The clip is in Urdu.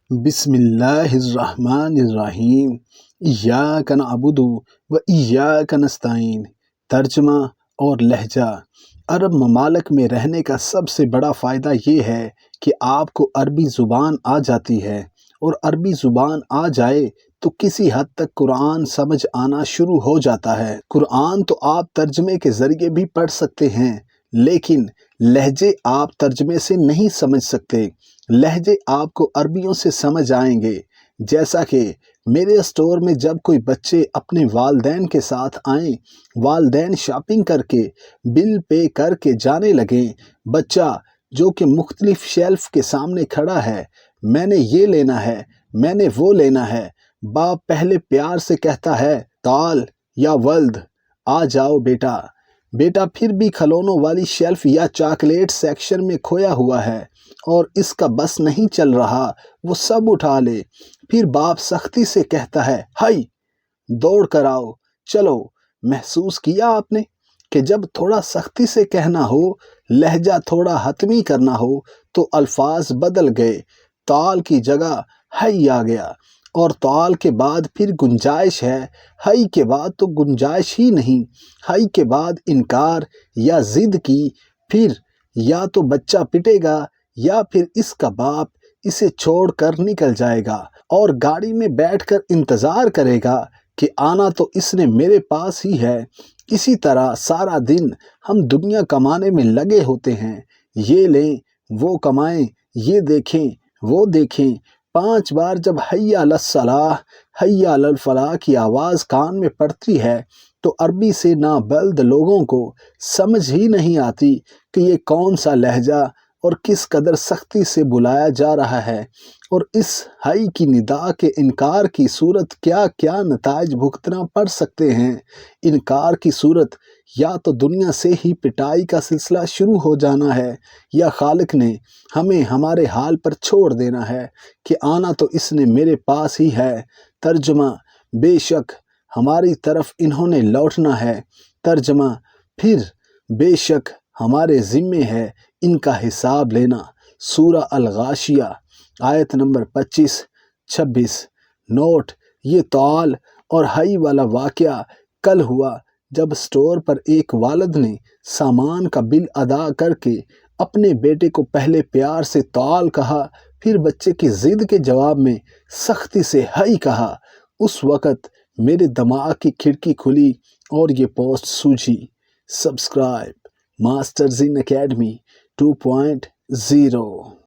بسم اللہ الرحمن الرحیم ایاک نعبد و ایاک نستعین۔ ترجمہ اور لہجہ۔ عرب ممالک میں رہنے کا سب سے بڑا فائدہ یہ ہے کہ آپ کو عربی زبان آ جاتی ہے، اور عربی زبان آ جائے تو کسی حد تک قرآن سمجھ آنا شروع ہو جاتا ہے۔ قرآن تو آپ ترجمے کے ذریعے بھی پڑھ سکتے ہیں، لیکن لہجے آپ ترجمے سے نہیں سمجھ سکتے۔ لہجے آپ کو عربیوں سے سمجھ آئیں گے۔ جیسا کہ میرے اسٹور میں جب کوئی بچے اپنے والدین کے ساتھ آئیں، والدین شاپنگ کر کے بل پے کر کے جانے لگیں، بچہ جو کہ مختلف شیلف کے سامنے کھڑا ہے، میں نے یہ لینا ہے، میں نے وہ لینا ہے، باپ پہلے پیار سے کہتا ہے تعال یا ولد، آ جاؤ بیٹا۔ بیٹا پھر بھی کھلونوں والی شیلف یا چاکلیٹ سیکشن میں کھویا ہوا ہے اور اس کا بس نہیں چل رہا، وہ سب اٹھا لے۔ پھر باپ سختی سے کہتا ہے ہائی، دوڑ کر آؤ۔ چلو، محسوس کیا آپ نے کہ جب تھوڑا سختی سے کہنا ہو، لہجہ تھوڑا حتمی کرنا ہو تو الفاظ بدل گئے۔ تعال کی جگہ ہائی آ گیا، اور تعال کے بعد پھر گنجائش ہے، ہائی کے بعد تو گنجائش ہی نہیں۔ ہائی کے بعد انکار یا ضد کی، پھر یا تو بچہ پٹے گا یا پھر اس کا باپ اسے چھوڑ کر نکل جائے گا اور گاڑی میں بیٹھ کر انتظار کرے گا کہ آنا تو اس نے میرے پاس ہی ہے۔ اسی طرح سارا دن ہم دنیا کمانے میں لگے ہوتے ہیں، یہ لیں وہ کمائیں، یہ دیکھیں وہ دیکھیں۔ 5 بار جب حی علی الصلاح، حی علی الفلاح کی آواز کان میں پڑتی ہے تو عربی سے نابلد لوگوں کو سمجھ ہی نہیں آتی کہ یہ کون سا لہجہ اور کس قدر سختی سے بلایا جا رہا ہے، اور اس حی کی ندا کے انکار کی صورت کیا کیا نتائج بھگتنا پڑ سکتے ہیں۔ انکار کی صورت یا تو دنیا سے ہی پٹائی کا سلسلہ شروع ہو جانا ہے، یا خالق نے ہمیں ہمارے حال پر چھوڑ دینا ہے کہ آنا تو اس نے میرے پاس ہی ہے۔ ترجمہ: بے شک ہماری طرف انہوں نے لوٹنا ہے۔ ترجمہ: پھر بے شک ہمارے ذمے ہے ان کا حساب لینا۔ سورہ الغاشیہ آیت نمبر 25-26۔ نوٹ: یہ تعال اور حی والا واقعہ کل ہوا جب اسٹور پر ایک والد نے سامان کا بل ادا کر کے اپنے بیٹے کو پہلے پیار سے تعال کہا، پھر بچے کی ضد کے جواب میں سختی سے حی کہا۔ اس وقت میرے دماغ کی کھڑکی کھلی اور یہ پوسٹ سوجھی۔ سبسکرائب ماسٹر زین اکیڈمی 2.0۔